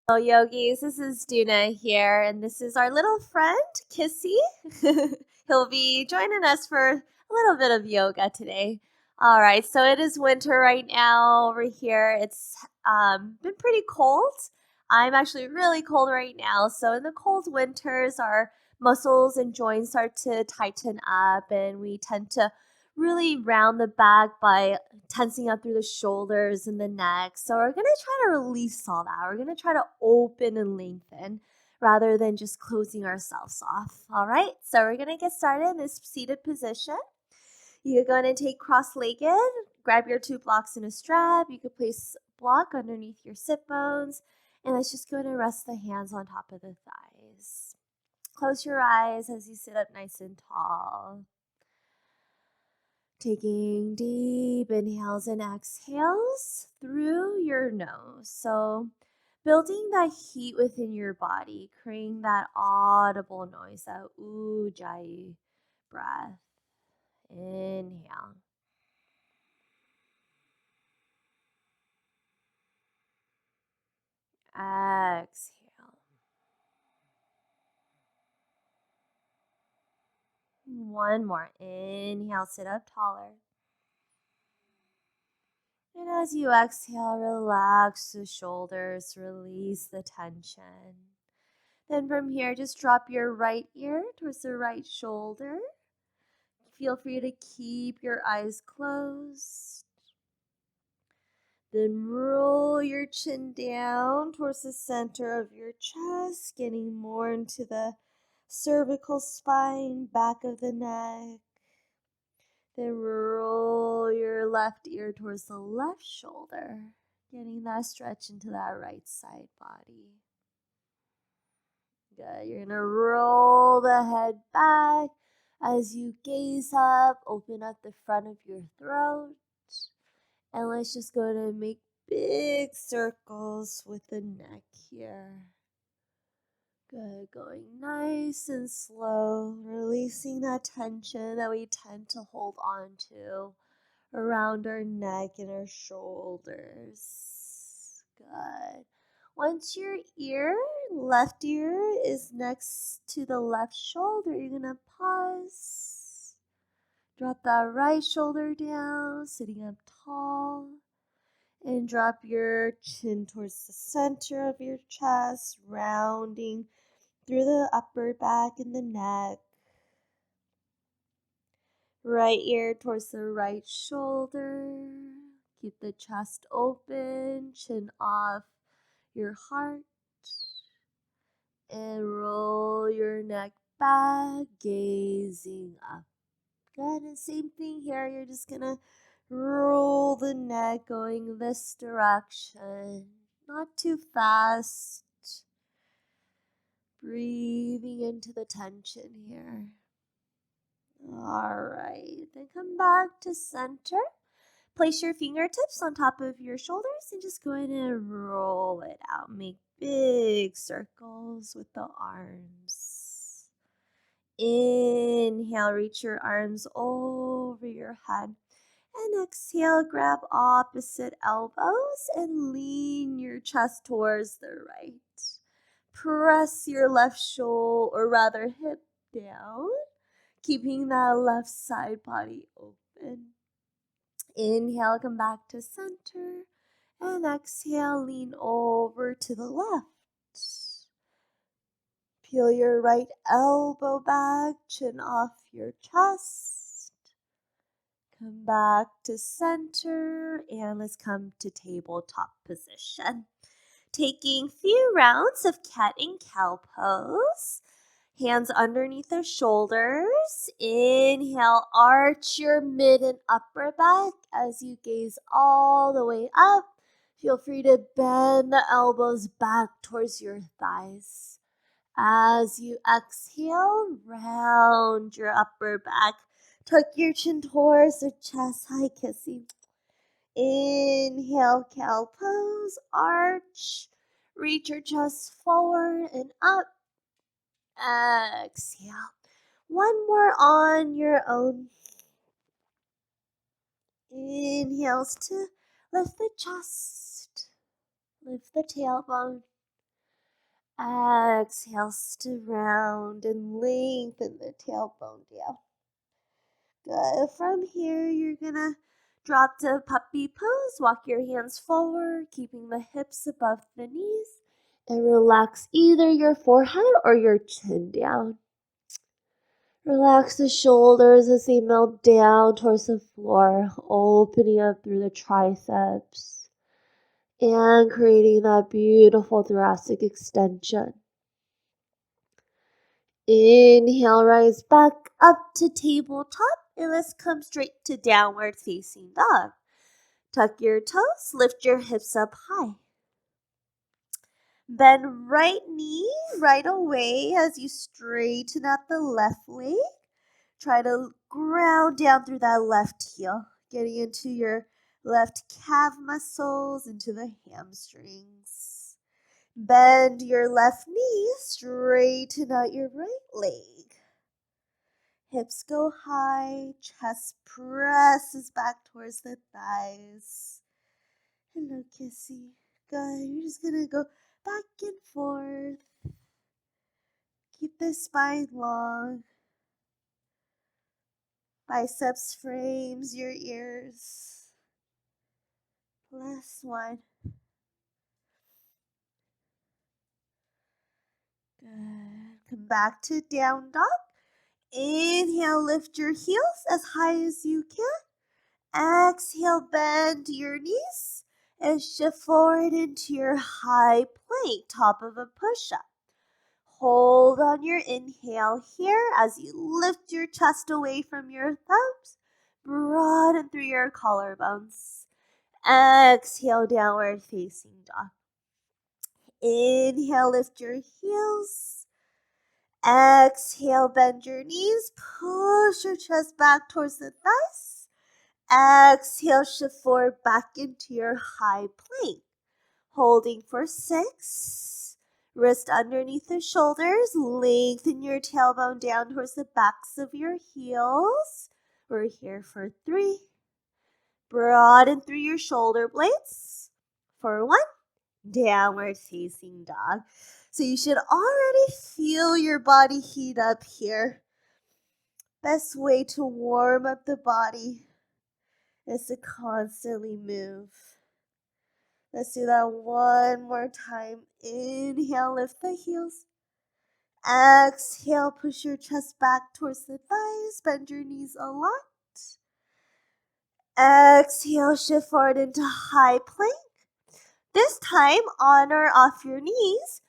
Hello, yogis. This is Doona here, and this is our little friend, Kissy. He'll be joining us for a little bit of yoga today. All right, so it is winter right now over here. It's been pretty cold. I'm actually really cold right now. So in the cold winters, our muscles and joints start to tighten up, and we tend to really round the back by tensing up through the shoulders and the neck. So we're going to try to release all that. We're going to try to open and lengthen rather than just closing ourselves off. All right, so we're going to get started in this seated position. You're going to take cross-legged, grab your 2 blocks in a strap. You could place a block underneath your sit bones, and let's just go to rest the hands on top of the thighs. Close your eyes as you sit up nice and tall. Taking deep inhales and exhales through your nose. So building that heat within your body, creating that audible noise, that ujjayi breath. Inhale. Exhale. One more. Inhale, sit up taller. And as you exhale, relax the shoulders, release the tension. Then from here, just drop your right ear towards the right shoulder. Feel free to keep your eyes closed. Then roll your chin down towards the center of your chest, getting more into the cervical spine, back of the neck. Then roll your left ear towards the left shoulder, getting that stretch into that right side body. Good. You're going to roll the head back as you gaze up, open up the front of your throat. And let's just go to make big circles with the neck here. Good. Going nice and slow, releasing that tension that we tend to hold on to around our neck and our shoulders. Good. Once your left ear is next to the left shoulder, you're going to pause. Drop that right shoulder down, sitting up tall. And drop your chin towards the center of your chest, rounding through the upper back and the neck. Right ear towards the right shoulder. Keep the chest open, chin off your heart. And roll your neck back, gazing up. Good, and same thing here. You're just going to roll the neck going this direction. Not too fast. Breathing into the tension here. All right, then come back to center. Place your fingertips on top of your shoulders and just go ahead and roll it out. Make big circles with the arms. Inhale, reach your arms over your head. And exhale, grab opposite elbows and lean your chest towards the right. Press your left shoulder, or rather hip down, keeping that left side body open. Inhale, come back to center. And exhale, lean over to the left. Peel your right elbow back, chin off your chest. Come back to center, and let's come to tabletop position. Taking few rounds of cat and cow pose. Hands underneath the shoulders. Inhale, arch your mid and upper back as you gaze all the way up. Feel free to bend the elbows back towards your thighs. As you exhale, round your upper back. Tuck your chin towards the chest. Hi, Kissy. Inhale, cow pose, arch. Reach your chest forward and up. Exhale. One more on your own. Inhales to lift the chest, lift the tailbone. Exhale, round and lengthen the tailbone down. Good. From here, you're gonna drop to puppy pose. Walk your hands forward, keeping the hips above the knees, and relax either your forehead or your chin down. Relax the shoulders as they melt down towards the floor, opening up through the triceps and creating that beautiful thoracic extension. Inhale, rise back up to tabletop, and let's come straight to downward facing dog. Tuck your toes, lift your hips up high. Bend right knee right away as you straighten out the left leg. Try to ground down through that left heel, getting into your left calf muscles, into the hamstrings. Bend your left knee, straighten out your right leg. Hips go high, chest presses back towards the thighs. Hello, Kissy. Good. You're just going to go back and forth. Keep the spine long. Biceps frames your ears. Last one. Good. Come back to down dog. Inhale, lift your heels as high as you can. Exhale, bend your knees and shift forward into your high plank, top of a push-up. Hold on your inhale here as you lift your chest away from your thumbs. Broaden through your collarbones. Exhale, downward facing dog. Inhale, lift your heels. Exhale, bend your knees. Push your chest back towards the thighs. Exhale, shift forward back into your high plank. Holding for 6. Wrist underneath the shoulders. Lengthen your tailbone down towards the backs of your heels. We're here for 3. Broaden through your shoulder blades. For 1. Downward facing dog. So you should already feel your body heat up here. Best way to warm up the body is to constantly move. Let's do that one more time. Inhale, lift the heels. Exhale, push your chest back towards the thighs. Bend your knees a lot. Exhale, shift forward into high plank. This time, on or off your knees.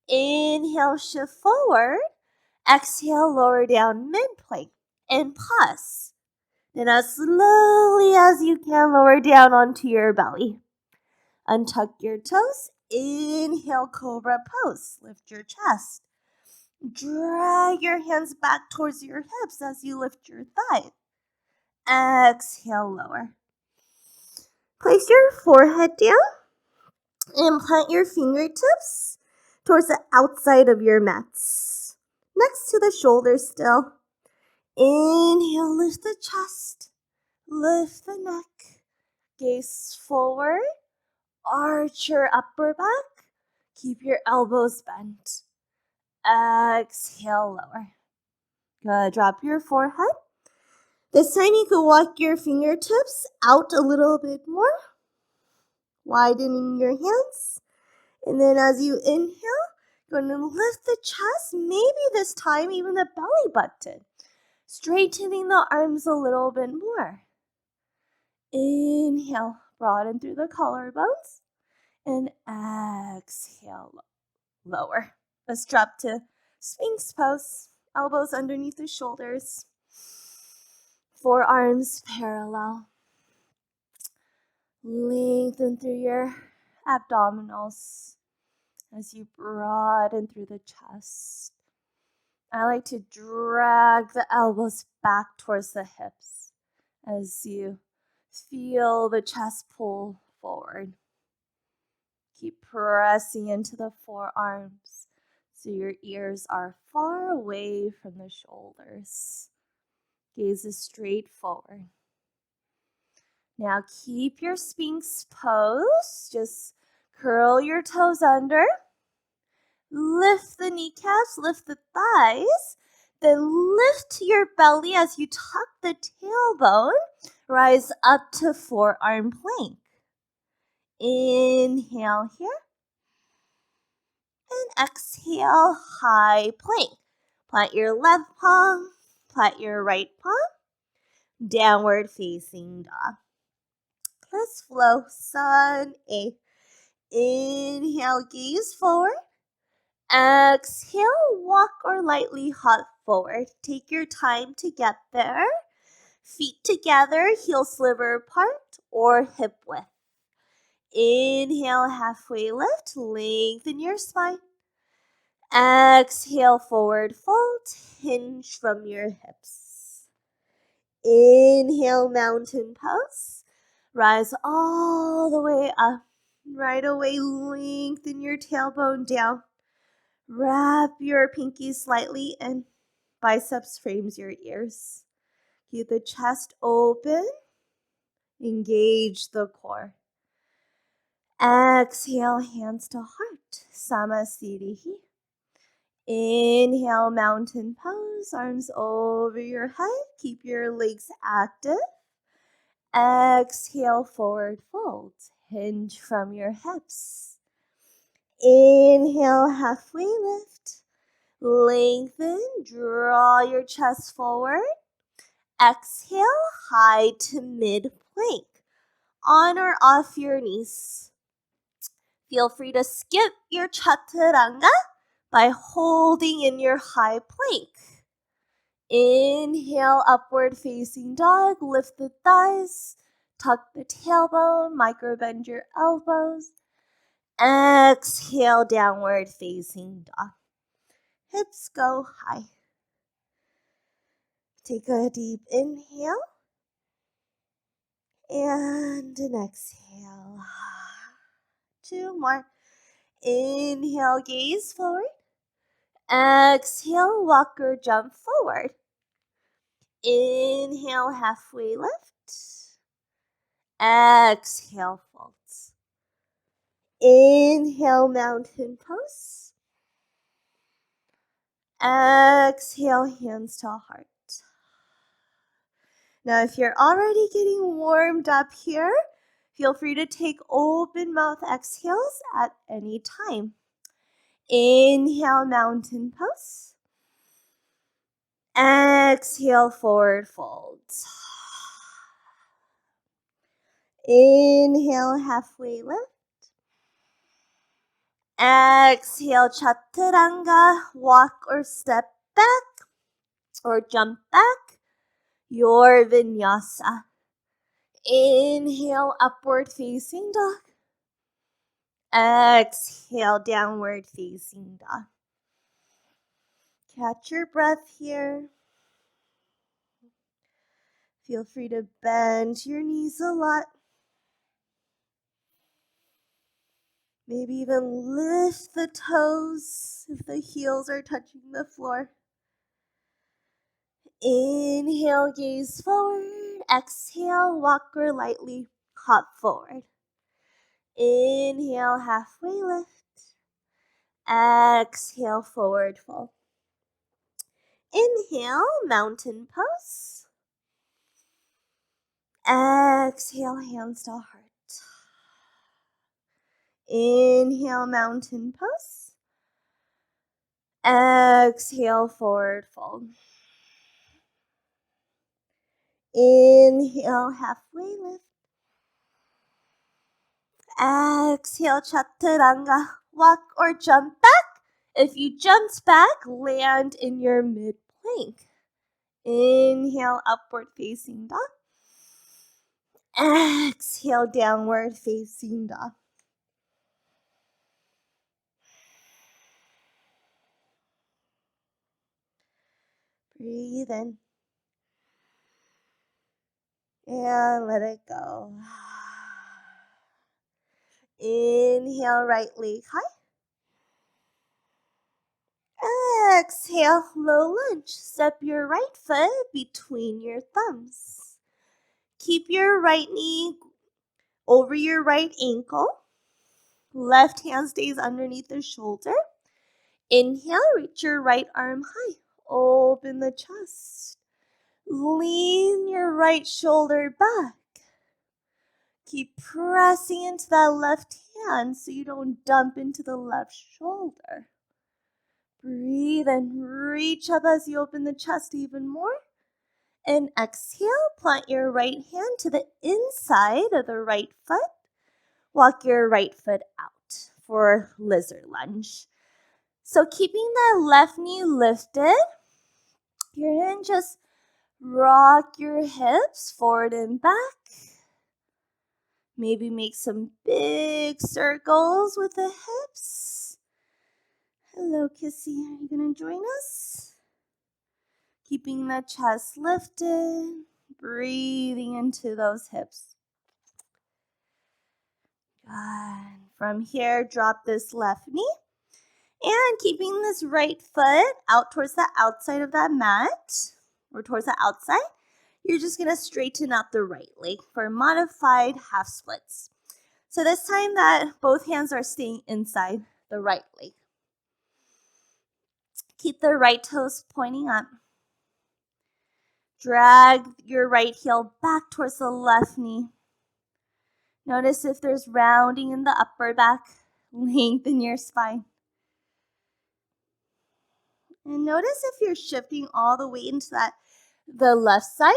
Inhale, shift forward. Exhale, lower down mid-plank. And pause. Then as slowly as you can, lower down onto your belly. Untuck your toes. Inhale, Cobra pose. Lift your chest. Drag your hands back towards your hips as you lift your thigh. Exhale, lower. Place your forehead down and plant your fingertips towards the outside of your mats. Next to the shoulders still. Inhale, lift the chest. Lift the neck. Gaze forward. Arch your upper back. Keep your elbows bent. Exhale, lower. Good. Drop your forehead. This time you can walk your fingertips out a little bit more, widening your hands. And then as you inhale, you're going to lift the chest, maybe this time even the belly button, straightening the arms a little bit more. Inhale, broaden through the collarbones, and exhale, lower. Let's drop to sphinx pose, elbows underneath the shoulders. Forearms parallel. Lengthen through your abdominals as you broaden through the chest. I like to drag the elbows back towards the hips as you feel the chest pull forward. Keep pressing into the forearms so your ears are far away from the shoulders. Gaze is straight forward. Now keep your sphinx pose. Just curl your toes under. Lift the kneecaps, lift the thighs. Then lift your belly as you tuck the tailbone. Rise up to forearm plank. Inhale here. And exhale, high plank. Plant your left palm, plant your right palm. Downward facing dog. Let's flow. Sun A. Inhale, gaze forward. Exhale, walk or lightly hop forward. Take your time to get there. Feet together, heel sliver apart or hip width. Inhale, halfway lift, lengthen your spine. Exhale, forward fold, hinge from your hips. Inhale, mountain pose. Rise all the way up. Right away, lengthen your tailbone down. Wrap your pinky slightly and biceps frames your ears. Keep the chest open. Engage the core. Exhale, hands to heart. Samasthiti. Inhale, mountain pose. Arms over your head. Keep your legs active. Exhale, forward fold. Hinge from your hips. Inhale, halfway lift. Lengthen, draw your chest forward. Exhale, high to mid plank. On or off your knees. Feel free to skip your chaturanga by holding in your high plank. Inhale, upward facing dog. Lift the thighs. Tuck the tailbone. Micro bend your elbows. Exhale, downward facing dog. Hips go high. Take a deep inhale and an exhale. 2 more. Inhale, gaze forward. Exhale, walk or jump forward. Inhale, halfway lift. Exhale, folds. Inhale, mountain pose. Exhale, hands to heart. Now, if you're already getting warmed up here, feel free to take open mouth exhales at any time. Inhale, mountain pose. Exhale, forward fold. Inhale, halfway lift. Exhale, chaturanga. Walk or step back or jump back. Your vinyasa. Inhale, upward facing dog. Exhale, downward facing dog. Catch your breath here. Feel free to bend your knees a lot. Maybe even lift the toes if the heels are touching the floor. Inhale, gaze forward. Exhale, walk or lightly hop forward. Inhale, halfway lift. Exhale, forward fold. Inhale, mountain pose. Exhale, hands to heart. Inhale, mountain pose. Exhale, forward fold. Inhale, halfway lift. Exhale, chaturanga. Walk or jump back. If you jumped back, land in your mid plank. Inhale, upward facing dog. Exhale, downward facing dog. Breathe in. And let it go. Inhale, right leg high. Exhale, low lunge. Step your right foot between your thumbs. Keep your right knee over your right ankle. Left hand stays underneath the shoulder. Inhale, reach your right arm high. Open the chest. Lean your right shoulder back. Keep pressing into that left hand so you don't dump into the left shoulder. Breathe and reach up as you open the chest even more. And exhale, plant your right hand to the inside of the right foot. Walk your right foot out for lizard lunge. So keeping that left knee lifted, you're going to just rock your hips forward and back. Maybe make some big circles with the hips. Hello, Kissy. Are you going to join us? Keeping the chest lifted, breathing into those hips. Good. From here, drop this left knee. And keeping this right foot out towards the outside of that mat, or towards the outside, you're just going to straighten out the right leg for modified half splits. So this time that both hands are staying inside the right leg. Keep the right toes pointing up. Drag your right heel back towards the left knee. Notice if there's rounding in the upper back. Lengthen your spine. And notice if you're shifting all the way into the left side.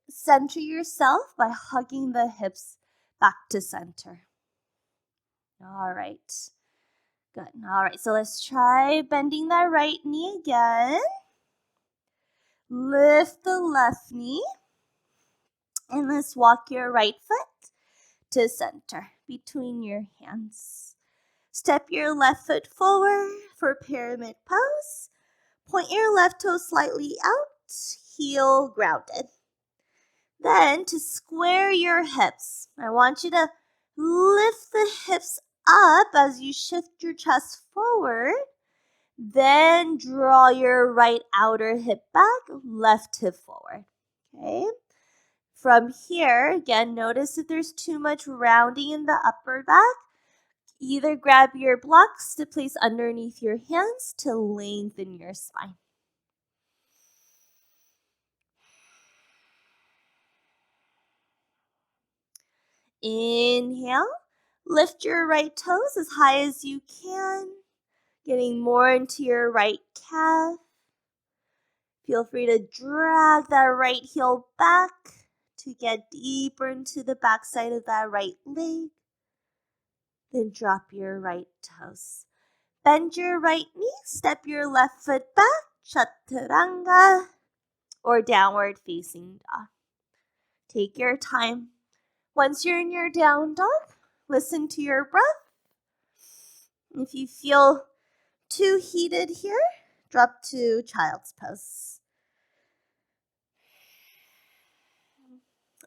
Center yourself by hugging the hips back to center. All right. Good. All right, so let's try bending that right knee again. Lift the left knee. And let's walk your right foot to center between your hands. Step your left foot forward for pyramid pose. Point your left toe slightly out, heel grounded. Then to square your hips, I want you to lift the hips up as you shift your chest forward. Then draw your right outer hip back, left hip forward. Okay. From here, again, notice if there's too much rounding in the upper back. Either grab your blocks to place underneath your hands to lengthen your spine. Inhale, lift your right toes as high as you can, getting more into your right calf. Feel free to drag that right heel back to get deeper into the backside of that right leg. Then drop your right toes. Bend your right knee, step your left foot back, chaturanga, or downward facing dog. Take your time. Once you're in your down dog, listen to your breath. If you feel too heated here, drop to child's pose.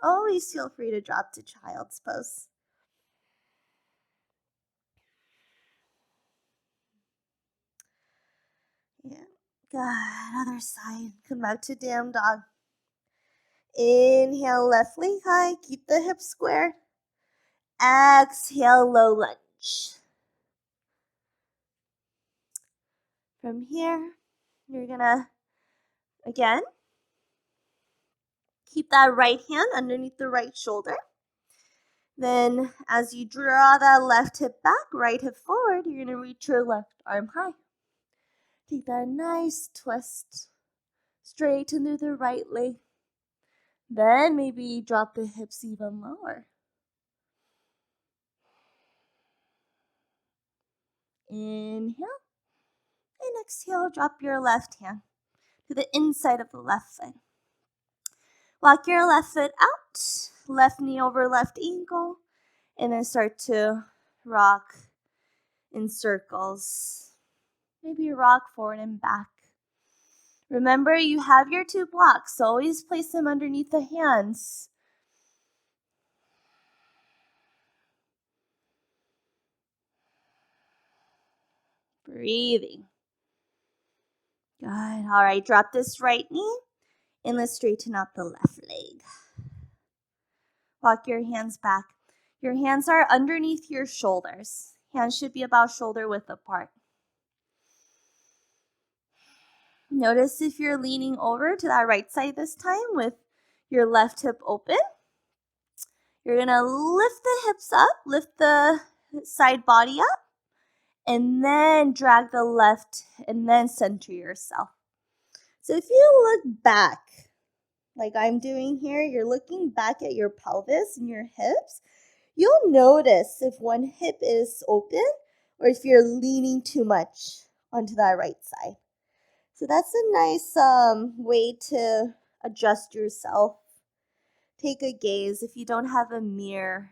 Always feel free to drop to child's pose. Yeah. Good. Other side. Come back to down dog. Inhale, left leg high. Keep the hips square. Exhale, low lunge. From here, you're gonna, again, keep that right hand underneath the right shoulder. Then as you draw that left hip back, right hip forward, you're gonna reach your left arm high. Take that nice twist. Straighten through the right leg. Then maybe drop the hips even lower. Inhale. And exhale, drop your left hand to the inside of the left foot. Walk your left foot out, left knee over left ankle, and then start to rock in circles. Maybe rock forward and back. Remember, you have your two blocks, so always place them underneath the hands. Breathing. Good. All right, drop this right knee and let's straighten out the left leg. Walk your hands back. Your hands are underneath your shoulders. Hands should be about shoulder width apart. Notice if you're leaning over to that right side this time with your left hip open. You're going to lift the hips up, lift the side body up, and then drag the left and then center yourself. So if you look back, like I'm doing here, you're looking back at your pelvis and your hips, you'll notice if one hip is open or if you're leaning too much onto that right side. So that's a nice way to adjust yourself. Take a gaze if you don't have a mirror.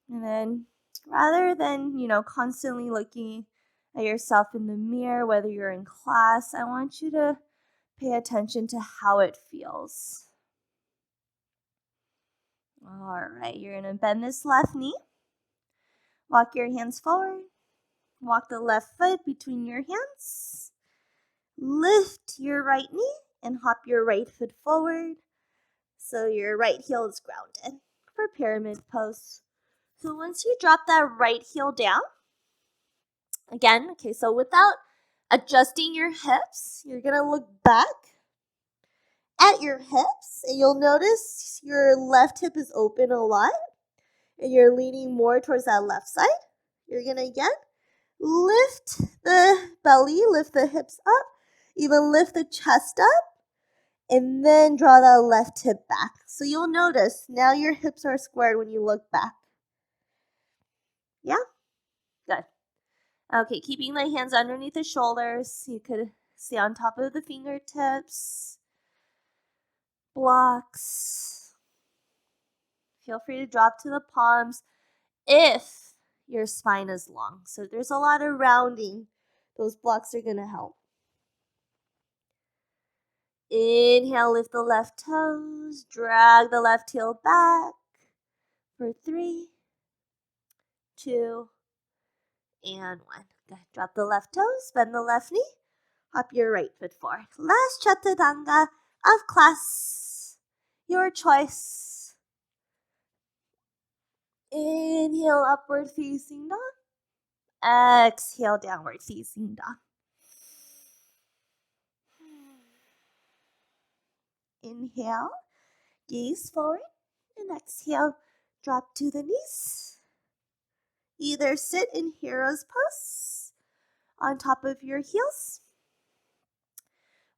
And then rather than, constantly looking at yourself in the mirror, whether you're in class, I want you to pay attention to how it feels. All right, you're going to bend this left knee. Walk your hands forward. Walk the left foot between your hands. Lift your right knee and hop your right foot forward so your right heel is grounded for pyramid pose. So once you drop that right heel down, again, so without adjusting your hips, you're going to look back at your hips and you'll notice your left hip is open a lot and you're leaning more towards that left side. You're going to again lift the belly, lift the hips up, even lift the chest up, and then draw that left hip back. So you'll notice now your hips are squared when you look back. Yeah? Good. Okay, keeping the hands underneath the shoulders. You could stay on top of the fingertips. Blocks. Feel free to drop to the palms if your spine is long. So there's a lot of rounding. Those blocks are going to help. Inhale, lift the left toes. Drag the left heel back for 3, 2, and 1. Good. Drop the left toes, bend the left knee, hop your right foot forward. Last Chaturanga of class. Your choice. Inhale, upward facing dog. Exhale, downward facing dog. Inhale, gaze forward, and exhale, drop to the knees. Either sit in hero's pose on top of your heels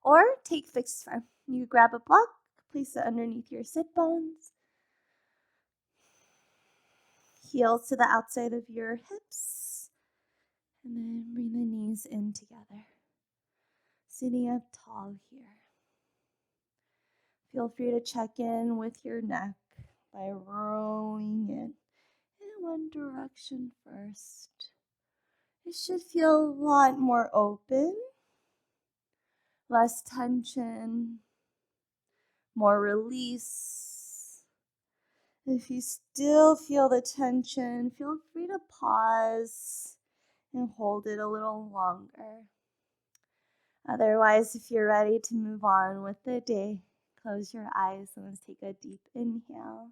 or take fixed form. You grab a block, place it underneath your sit bones, heels to the outside of your hips, and then bring the knees in together. Sitting up tall here. Feel free to check in with your neck by rolling it in one direction first. It should feel a lot more open, less tension, more release. If you still feel the tension, feel free to pause and hold it a little longer. Otherwise, if you're ready to move on with the day, close your eyes and let's take a deep inhale.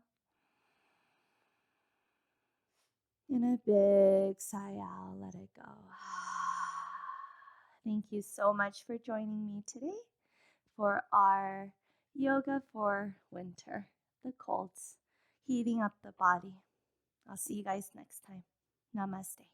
And a big sigh out, let it go. Thank you so much for joining me today for our yoga for winter, the colds, heating up the body. I'll see you guys next time. Namaste.